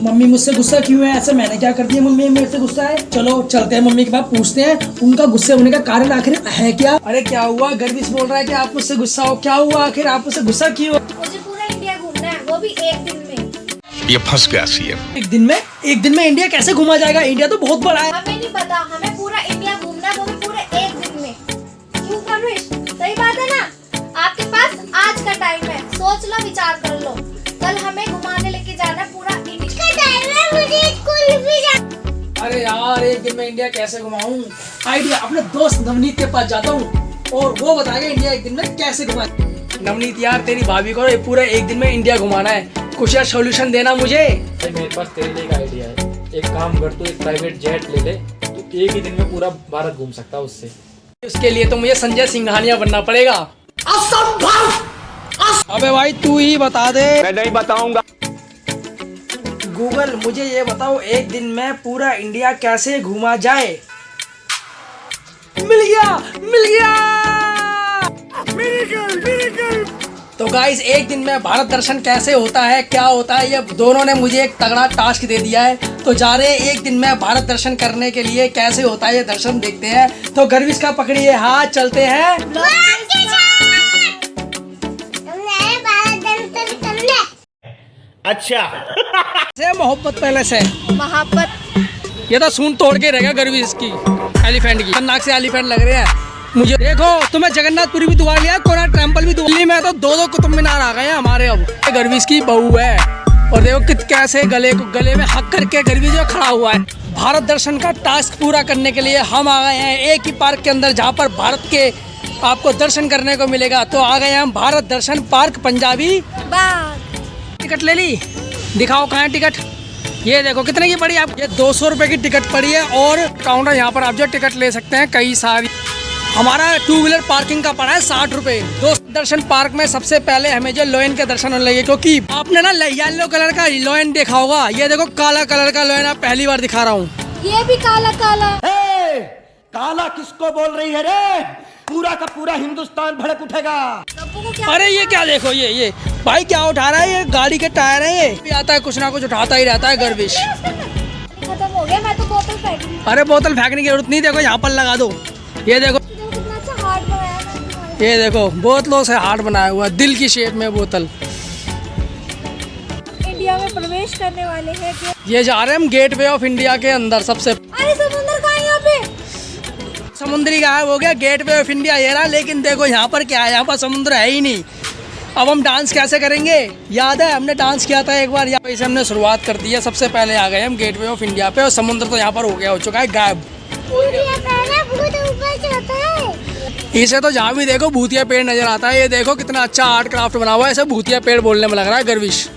Mummy मुझसे गुस्सा क्यों है? ऐसा मैंने क्या कर दिया मम्मी मेरे से गुस्सा है? चलो चलते हैं मम्मी के पास, पूछते हैं उनका गुस्से होने का कारण आखिर है क्या। अरे क्या हुआ? गर्विश बोल रहा है कि आप मुझसे गुस्सा हो, क्या हुआ आखिर? आप मुझसे गुस्सा क्यों? मुझे पूरा इंडिया घूमना है, वो भी एक दिन में। ये फंस गया सीएम। एक दिन में? एक दिन में इंडिया कैसे घूमा जाएगा? इंडिया तो बहुत बड़ा है। हमें नहीं पता, हमें पूरा इंडिया घूमना है, वो भी पूरे एक दिन में। क्यों कनुष, सही बात है ना? आपके पास आज का टाइम है, सोच लो, विचार कर लो। कल हमें घुमाने लेके जाना पूरा इंडिया। मुझे स्कूल भी जा। अरे यार एक दिन में इंडिया कैसे घुमाऊं? आइडिया, अपने दोस्त नवनीत के पास जाता हूँ और वो बताएगा इंडिया एक दिन में कैसे घुमा। नवनीत यार तेरी भाभी को पूरा एक दिन में इंडिया घुमाना है, कुछ यार सोल्यूशन देना मुझे। मेरे पास तेरे लिए एक आइडिया है। एक काम कर, तू एक प्राइवेट जेट ले ले, तू एक ही दिन में पूरा भारत घूम सकता है उससे। उसके लिए तो मुझे संजय सिंघानिया बनना पड़ेगा। असंभव! अबे भाई तू ही बता दे। मैं नहीं बताऊंगा। गूगल मुझे ये बताओ एक दिन में पूरा इंडिया कैसे घूमा जाए। मिल गया, मिल गया। तो गाइस एक दिन में भारत दर्शन कैसे होता है, क्या होता है, ये दोनों ने मुझे एक तगड़ा टास्क दे दिया है। तो जा रहे हैं एक दिन में भारत दर्शन करने के लिए, कैसे होता है ये दर्शन देखते हैं। तो गर्विश का पकड़िए हाथ, चलते हैं। अच्छा से मोहब्बत पहले से मोहब्बत। ये तो सूंड तोड़ के रहेगा गर्विश की, एलिफेंट की। नाक से एलिफेंट लग रहे हैं मुझे। देखो तुम्हें जगन्नाथपुरी भी दुआ लिया, कोणार्क टेम्पल भी दुआ। दिल्ली में तो दो कुतुब मीनार आ गए हैं हमारे। अब गर्विश की बहू है और देखो कैसे गले में हक करके गर्विश जो खड़ा हुआ है। भारत दर्शन का टास्क पूरा करने के लिए हम आ गए हैं एक ही पार्क के अंदर, जहाँ पर भारत के आपको दर्शन करने को मिलेगा। तो आ गए हैं हम भारत दर्शन पार्क पंजाबी बाग। टिकट ले ली, दिखाओ कहाँ है टिकट। ये देखो कितने की पड़ी आप, ये 200 रुपये की टिकट पड़ी है। और काउंटर यहाँ पर आप जो टिकट ले सकते हैं कई सारी। हमारा 2 व्हीलर पार्किंग का पड़ा है 60 रुपये। दोस्त दर्शन पार्क में सबसे पहले हमें जो लोयन के दर्शन होने लगे, क्योंकि आपने ना येलो कलर का लोयन देखा होगा। ये देखो काला कलर का लोयन आप पहली बार दिखा रहा हूँ। ये भी काला काला। काला किसको बोल रही है रे? पूरा का पूरा हिंदुस्तान भड़क उठेगा। अरे ये क्या देखो, ये भाई क्या उठा रहा है? ये गाड़ी के टायर है। ये आता है कुछ ना कुछ उठाता ही रहता है गर्विश। खत्म हो गया, मैं तो बोतल फेंक। अरे बोतल फेंकने की जरूरत नहीं, देखो यहाँ पर लगा दो। ये देखो, कितना अच्छा हार्ट बनाया है। ये देखो बोतलों से हार्ट बनाया हुआ, दिल की शेप में बोतल। इंडिया में प्रवेश करने वाले हैं। ये जा रहे हैं हम गेट वे ऑफ इंडिया के अंदर सबसे। अरे समुद्र कहाँ है यहाँ पे? समुद्री गायब हो गया, गेट वे ऑफ इंडिया ये रहा। लेकिन देखो यहाँ पर क्या है, यहाँ पर समुद्र है ही नहीं। अब हम डांस कैसे करेंगे? याद है हमने डांस किया था एक बार, यहाँ पे हमने शुरुआत कर दी है। सबसे पहले आ गए हम गेट वे ऑफ इंडिया पे और समुद्र तो यहाँ पर हो गया, हो चुका है गायब। इसे तो जहाँ भी देखो भूतिया पेड़ नजर आता है। ये देखो कितना अच्छा आर्ट क्राफ्ट बना हुआ है, ऐसे भूतिया पेड़ बोलने में लग रहा है गर्विश।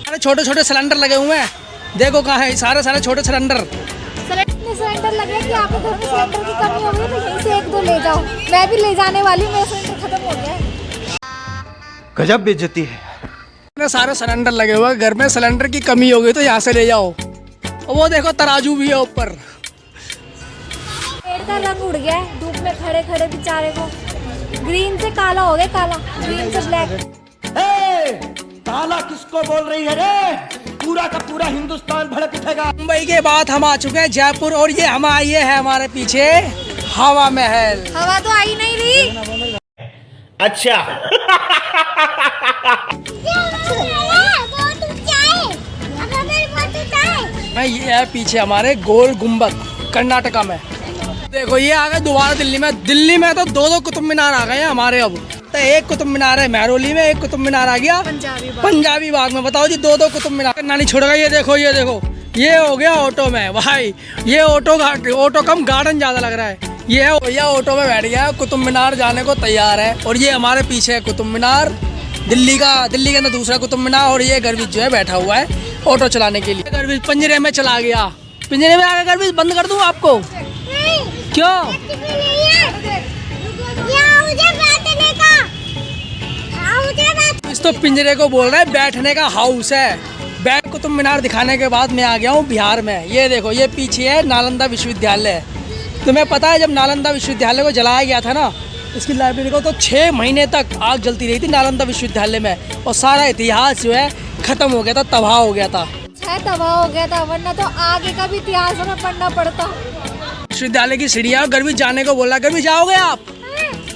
अरे छोटे छोटे सिलेंडर लगे हुए हैं, देखो कहाँ है सारे छोटे सिलेंडर। सिलेंडर लगे कि आपके घर में सिलेंडर की कमी हो गई तो यहीं से 1-2 ले जाओ। मैं भी ले जाने वाली हूँ, मेरा सिलेंडर खत्म हो गया है। गजब बेइज्जती है। इतने सारे सिलेंडर लगे हुए हैं, घर में सिलेंडर की कमी हो गई तो यहाँ से ले जाओ। और वो देखो तराजू भी है ऊपर। पेड़ का रंग उड़ गया है धूप में खड़े खड़े बेचारे को। ग्रीन से काला हो गया, काला ग्रीन से ब्लैक। काला किसको बोल रही है रे? पूरा का पूरा हिंदुस्तान भड़क उठेगा। मुंबई के बाद हम आ चुके हैं जयपुर और ये है हमारे पीछे हवा महल। हवा तो आई नहीं रही। अच्छा ये है पीछे हमारे गोल गुम्बद पंजाटा में। देखो ये आ गए दोबारा दिल्ली में। दिल्ली में तो 2 कुतुब मीनार आ गए हैं हमारे। अब तो एक कुतुब मीनार है महरौली में, एक कुतुब मीनार आ गया पंजाबी बाग में। बताओ जी 2 कुतुब मीनार नानी छोड़ेगा। ये देखो ये हो गया ऑटो में भाई। ये ऑटो कम गार्डन ज्यादा लग रहा है। ये है भैया ऑटो में बैठ गया, कुतुब मीनार जाने को तैयार है। और ये हमारे पीछे है कुतुब मीनार दिल्ली के अंदर दूसरा कुतुब मीनार। और ये गर्विश जो है बैठा हुआ है ऑटो चलाने के लिए। गर्विश पिंजरे में चला गया, पिंजरे में आकर गर्विश बंद कर दूं आपको? क्यों? इस तो पिंजरे को बोल रहा है बैठने का हाउस है। बैठ कुतुब मीनार दिखाने के बाद मैं आ गया हूँ बिहार में। ये देखो ये पीछे है नालंदा विश्वविद्यालय। तुम्हें पता है जब नालंदा विश्वविद्यालय को जलाया गया था ना, इसकी लाइब्रेरी को तो 6 महीने तक आग जलती रही थी नालंदा विश्वविद्यालय में। और सारा इतिहास जो है खत्म हो गया था, तबाह हो गया था। है तबाह हो गया था, वरना तो आगे का भी इतिहास हमें पढ़ना पड़ता। विश्वविद्यालय की सीढ़ियाँ गर्वी जाने को बोला। गर्वी जाओगे आप?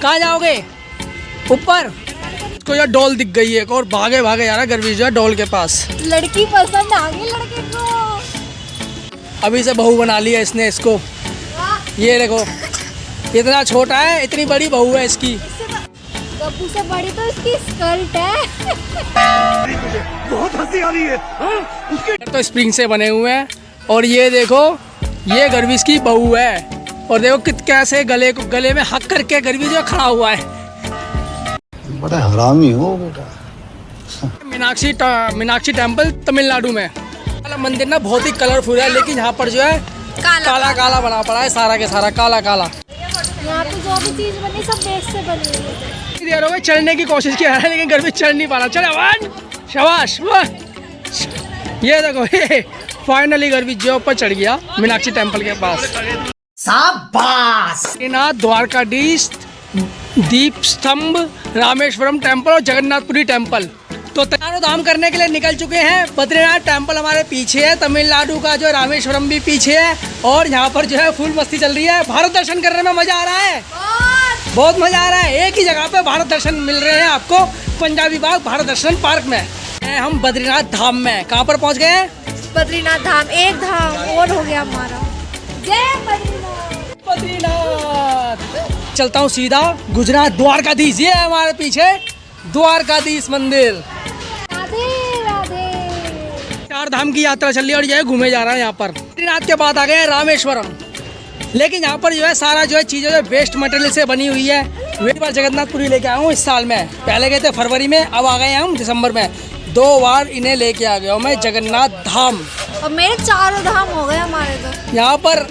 कहाँ जाओगे? ऊपर। इसको यार डॉल दिख गई है और भागे भागे जा रहा है गर्वी जो है डॉल के पास। लड़की पसंद आ गई लड़के को। अभी से बहू बना लिया इसने इसको। वाह, ये देखो इतना छोटा है, इतनी बड़ी बहू है इसकी। गप्पू से बड़ी तो इसकी स्कर्ट है। बहुत हंसी आ रही है। तो स्प्रिंग से बने हुए हैं और ये देखो ये गर्विश की बहू है और देखो कैसे गले में हक करके गर्वी जो खड़ा हुआ है। बड़ा हरामी हो बेटा। मीनाक्षी टेम्पल तमिलनाडु में। वाला मंदिर ना बहुत ही कलरफुल है, लेकिन यहाँ पर जो है काला काला बना पड़ा है, सारा के सारा काला काला। यहाँ पे जो भी चीज बनी सब वेस्ट से बनी हुई है। देर हो गई चढ़ने की कोशिश की है, लेकिन गर्वी चढ़ नहीं पा रहा। चल वन शाबाश वाह। ये देखो ये फाइनली गर्वी जो ऊपर चढ़ गया मीनाक्षी टेम्पल के पास। शाबाश। द्वारकाधीश, दीप स्तंभ, रामेश्वरम टेम्पल और जगन्नाथपुरी टेम्पल। तो चारों धाम करने के लिए निकल चुके हैं। बद्रीनाथ टेम्पल हमारे पीछे है, तमिलनाडु का जो रामेश्वरम भी पीछे है और यहाँ पर जो है फुल मस्ती चल रही है। भारत दर्शन करने में मजा आ रहा है, बहुत मजा आ रहा है। एक ही जगह पे भारत दर्शन मिल रहे हैं आपको, पंजाबी बाग भारत दर्शन पार्क में। हम बद्रीनाथ धाम में कहाँ पर पहुँच गए हैं? बद्रीनाथ धाम, एक धाम और हो गया हमारा। जय बद्रीनाथ। बद्रीनाथ। चलता हूँ सीधा गुजरात द्वारकाधीश। ये है हमारे पीछे द्वारकाधीश मंदिर। राधे राधे। चार धाम की यात्रा चल रही है और ये घूमे जा रहा है यहाँ पर। बद्रीनाथ के बाद आ गए हैं रामेश्वरम, लेकिन यहाँ पर जो है सारा जो है चीज़ें जो वेस्ट मटेरियल से बनी हुई है। एक बार जगन्नाथपुरी लेके आया हूँ इस साल में, पहले गए थे फरवरी में, अब आ गए हैं हम दिसंबर में। 2 बार इन्हें लेके आ गया हूँ मैं जगन्नाथ धाम। और मेरे चारों धाम हो गए हमारे तो। यहाँ पर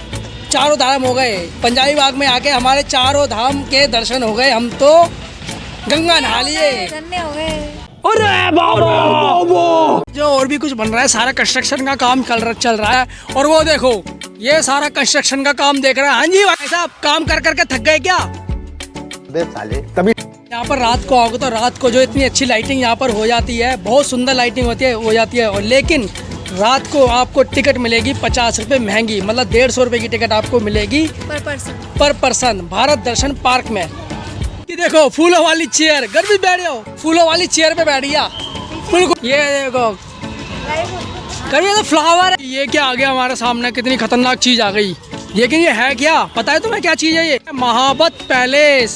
चारों धाम हो गए, पंजाबी बाग में आके हमारे चारों धाम के दर्शन हो गए। हम तो गंगा नहा लिए, धन्य हो गए। अरे बाबा। जो और भी कुछ बन रहा है, सारा कंस्ट्रक्शन का काम चल रहा है। और वो देखो ये सारा कंस्ट्रक्शन का काम देख रहा है। हाँ जी भाई साहब, काम कर करके थक गए क्या? साले तभी यहाँ पर रात को आओगे तो रात को जो इतनी अच्छी लाइटिंग यहाँ पर हो जाती है, बहुत सुंदर लाइटिंग हो जाती है। और लेकिन रात को आपको टिकट मिलेगी 50 रुपये महंगी, मतलब 150 रुपये की टिकट आपको मिलेगी पर पर्सन भारत दर्शन पार्क में। ये देखो फूलों वाली चेयर, गर्मी बैठ जाओ, फूलों वाली चेयर पे बैठिया। ये देखो गर्मी तो फ्लावर है। ये क्या आ गया हमारे सामने, कितनी खतरनाक चीज आ गई। लेकिन ये है क्या पता है तुम्हें क्या चीज है? ये मोहब्बत पैलेस।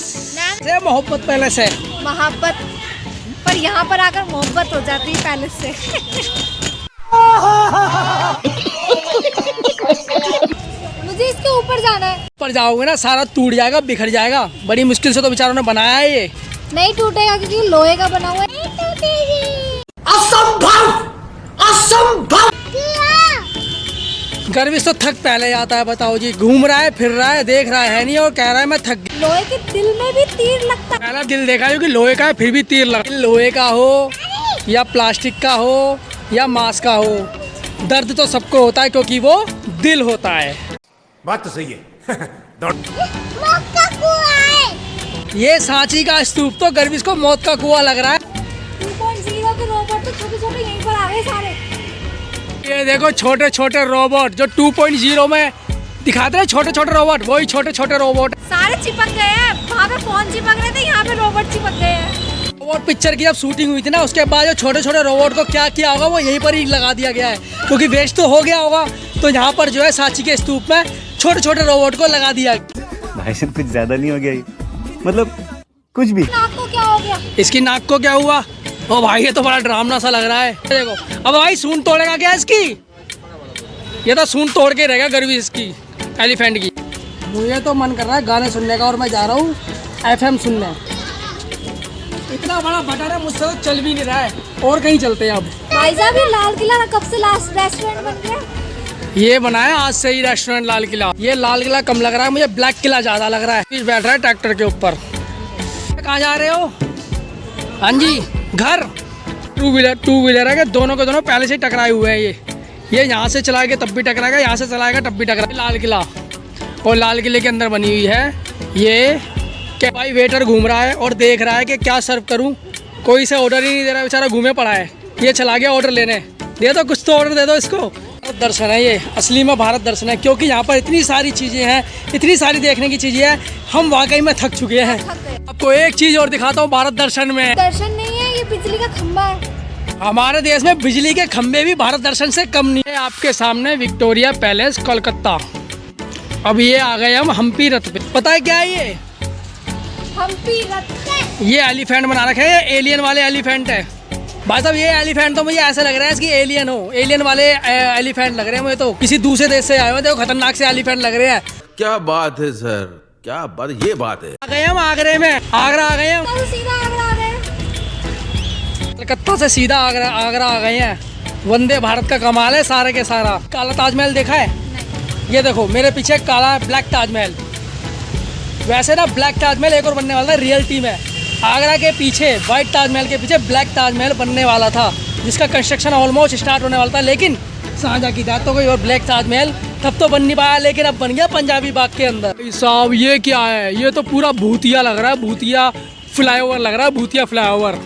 मोहब्बत पैलेस है मोहब्बत, पर यहाँ पर आकर मोहब्बत हो जाती है पैलेस से। मुझे इसके ऊपर जाना है। ऊपर जाओगे ना सारा टूट जाएगा, बिखर जाएगा। बड़ी मुश्किल से तो बेचारों ने बनाया है ये। नहीं टूटेगा क्योंकि लोहे का बना हुआ है। नहीं टूटेगी। असंभव, असंभव। गर्विश तो थक पहले जाता है, बताओ जी। घूम रहा है, फिर रहा है, देख रहा है नहीं और कह रहा है मैं थक गया। लोहे के दिल में भी तीर लगता है। पहला दिल देखा क्योंकि लोहे का है, फिर भी तीर लगा। लोहे का हो या प्लास्टिक का हो या मांस का हो, दर्द तो सबको होता है क्योंकि वो दिल होता है। बात तो सही है। ये सांची का स्तूप तो गर्विश को मौत का कुआं लग रहा है। 2.0 के रोबोट तो छोटे छोटे यहीं पर आ गए सारे। ये देखो छोटे छोटे रोबोट जो 2.0 में दिखाते हैं, छोटे छोटे रोबोट, वही छोटे छोटे रोबोट सारे चिपक गए हैं। वहाँ पे फोन चिपक रहे थे, यहाँ पे रोबोट चिपक गए हैं। रोबोट पिक्चर की जब शूटिंग हुई थी ना, उसके बाद जो छोटे छोटे रोबोट को क्या किया होगा वो यहीं पर ही लगा दिया गया है, क्योंकि वेस्ट तो हो गया होगा। तो यहाँ पर जो है सांची के स्तूप में छोटे छोटे रोबोट को लगा दिया। भाई साहब कुछ ज्यादा नहीं हो गया ये? मतलब कुछ भी। नाक को क्या हो गया? इसकी नाक को क्या हुआ? ओ भाई ये तो बड़ा डरावना सा लग रहा है। देखो अब भाई सूंड तोड़ेगा क्या इसकी? ये तो सूंड तोड़ के रहेगा गर्वी इसकी एलिफेंट की। मुझे तो मन कर रहा है गाने सुनने का और मैं जा रहा हूँ FM सुनने। इतना बड़ा बटन है, मुझसे तो चल भी नहीं रहा है। और कहीं चलते हैं अब। भाई साहब ये लाल किला कब से लास्ट रेस्टोरेंट बन गया? ये बनाया आज से ही रेस्टोरेंट लाल किला। ये लाल किला कम लग रहा है मुझे, ब्लैक किला ज्यादा लग रहा है। बैठ रहा है ट्रैक्टर के ऊपर। कहाँ जा रहे हो? हाँ जी घर। टू व्हीलर है कि दोनों के दोनों पहले से ही टकराए हुए हैं। ये यहाँ से चलाएगा तब भी टकराएगा, यहाँ से चलाएगा तब भी टकराएगा। लाल किला, और लाल किले के अंदर बनी हुई है ये। क्या भाई वेटर घूम रहा है और देख रहा है कि क्या सर्व करूँ, कोई से ऑर्डर ही नहीं दे रहा, बेचारा घूमे पड़ा है। ये चला गया ऑर्डर लेने। दे दो कुछ तो ऑर्डर दे दो इसको। भारत दर्शन है ये, असली में भारत दर्शन है, क्योंकि यहाँ पर इतनी सारी चीज़ें हैं, इतनी सारी देखने की चीज़ें हैं, हम वाकई में थक चुके हैं। आपको एक चीज़ और दिखाता हूँ भारत दर्शन में। दर्शन नहीं है, ये बिजली का खंबा है। हमारे देश में बिजली के खंबे भी भारत दर्शन से कम नहीं है। आपके सामने विक्टोरिया पैलेस कोलकाता। अब ये आ गए हम हम्पी रथ पे। पता है क्या है ये? हम्पी रथ। ये एलिफेंट बना रखे हैं, ये एलियन वाले एलिफेंट है भाई साहब। ये एलिफेंट तो मुझे ऐसा लग रहा है इसकी एलियन हो, एलियन वाले एलिफेंट लग रहे हैं मुझे तो, किसी दूसरे देश से आए हुए। देखो खतरनाक से एलिफेंट लग रहे हैं। क्या बात है सर, क्या बात, ये बात है। आ गए हम आगरे में, आगरा आ गए हम, सीधा आगरा आ गए। कलकत्ता से सीधा आगरा आ गए हैं। वंदे भारत का कमाल है सारे के सारा। काला ताजमहल देखा है? ये देखो मेरे पीछे काला ब्लैक ताजमहल। वैसे ना ब्लैक ताजमहल एक और बनने वाला था रियलिटी में। आगरा के पीछे व्हाइट ताजमहल के पीछे ब्लैक ताजमहल बनने वाला था, जिसका कंस्ट्रक्शन ऑलमोस्ट स्टार्ट होने वाला था, लेकिन शाहजहां की दांतों को और ब्लैक ताजमहल तब तो बन नहीं पाया, लेकिन अब बन गया पंजाबी बाग के अंदर। साहब ये क्या है? ये तो पूरा भूतिया लग रहा है, भूतिया फ्लाईओवर लग रहा है, भूतिया फ्लाईओवर।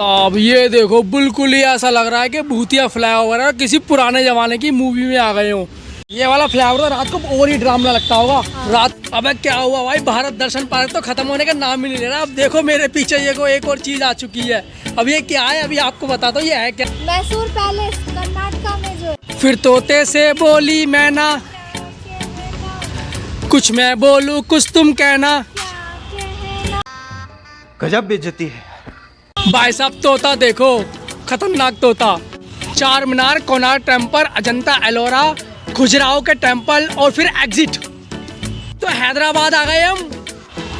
अब ये देखो बिल्कुल ही ऐसा लग रहा है कि भूतिया फ्लाईओवर है, किसी पुराने जमाने की मूवी में आ गए हो। ये वाला फ्लाईओवर तो रात को और ही ड्रामा लगता होगा रात। अबे क्या हुआ भाई, भारत दर्शन पार्क तो खत्म होने का नाम ही नहीं ले रहा। अब देखो मेरे पीछे ये को एक और चीज आ चुकी है। अब ये क्या है, अभी आपको बताता हूँ ये है क्या। मैसूर पैलेस कर्नाटका में जो। फिर तोते से बोली मैना, कुछ मैं बोलूं कुछ तुम कहना। गजब बेइज्जती है भाई साहब तोता देखो, खतरनाक तोता। चार मीनार, कोणार्क टेम्पल, अजंता एलोरा, खजुराहो के टेम्पल और फिर एग्जिट। तो हैदराबाद आ गए हम।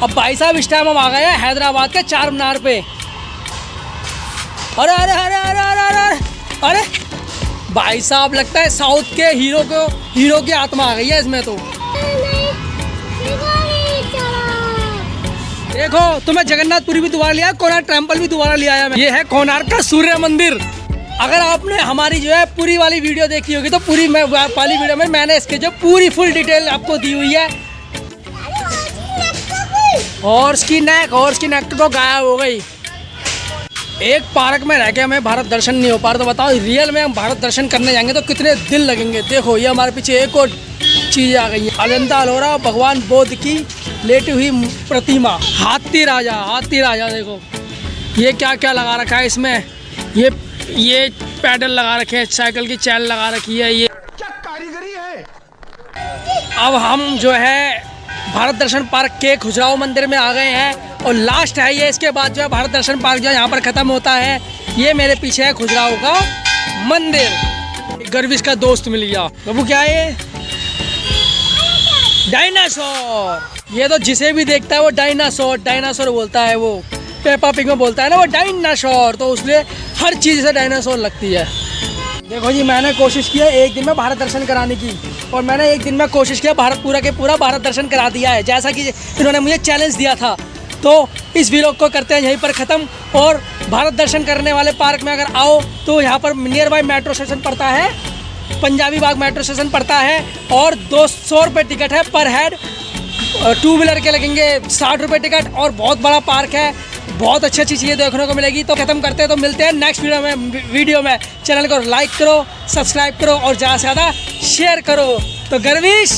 अब भाई साहब इस टाइम हम आ गए हैं हैदराबाद के चार मीनार पे। अरे अरे अरे अरे अरे अरे अरे भाई साहब लगता है साउथ के हीरो की आत्मा आ गई है इसमें तो। देखो तुम्हें जगन्नाथपुरी भी दोबारा लिया, कोणार्क टेम्पल भी दोबारा ले आया मैं। ये है कोणार्क का सूर्य मंदिर। अगर आपने हमारी जो है पूरी वाली वीडियो देखी होगी तो पूरी वाली वीडियो में मैंने इसके जो पूरी फुल डिटेल आपको दी हुई है। हॉर्स की नेक तो गायब हो गई। एक पार्क में रह के हमें भारत दर्शन नहीं हो पा रहा, तो बताओ रियल में हम भारत दर्शन करने जाएंगे तो कितने दिन लगेंगे। देखो ये हमारे पीछे एक और चीज आ गई है, अजंता एलोरा, भगवान बुद्ध की लेटी हुई प्रतिमा। हाथी राजा देखो ये क्या क्या लगा रखा है इसमें। ये पैडल लगा रखे हैं, साइकिल की चैन लगा रखी है। ये क्या कारीगरी है। अब हम जो है भारत दर्शन पार्क के खजुराहो मंदिर में आ गए हैं और लास्ट है ये। इसके बाद जो है भारत दर्शन पार्क जो है यहाँ पर ख़त्म होता है। ये मेरे पीछे है खजुराहो का मंदिर। गर्विश का दोस्त मिल गया। बाबू क्या है ये? डायनासोर। ये तो जिसे भी देखता है वो डायनासोर बोलता है। वो पेपा पिग में बोलता है ना वो डायनासोर, तो उसलिए हर चीज़ से डायनासोर लगती है। देखो जी मैंने कोशिश की है एक दिन में भारत दर्शन कराने की, और मैंने एक दिन में कोशिश किया पूरा के पूरा भारत दर्शन करा दिया है, जैसा कि इन्होंने मुझे चैलेंज दिया था। तो इस वीडियो को करते हैं यहीं पर ख़त्म। और भारत दर्शन करने वाले पार्क में अगर आओ तो यहाँ पर नियर बाय मेट्रो स्टेशन पड़ता है, पंजाबी बाग मेट्रो स्टेशन पड़ता है, और 200 रुपये टिकट है पर हेड। टू व्हीलर के लगेंगे 60 रुपये टिकट, और बहुत बड़ा पार्क है, बहुत अच्छी चीज़ें देखने को मिलेगी। तो खत्म करते हैं, तो मिलते हैं नेक्स्ट वीडियो में। चैनल को लाइक करो, सब्सक्राइब करो और ज़्यादा से ज़्यादा शेयर करो। तो गर्विश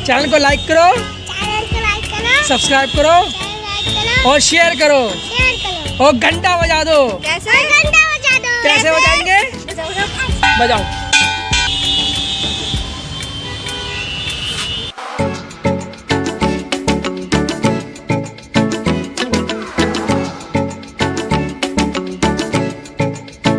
चैनल को लाइक करो, सब्सक्राइब करो और शेयर करो और घंटा बजा दो। कैसे घंटा बजा दो? कैसे बजाएंगे? बजाओ।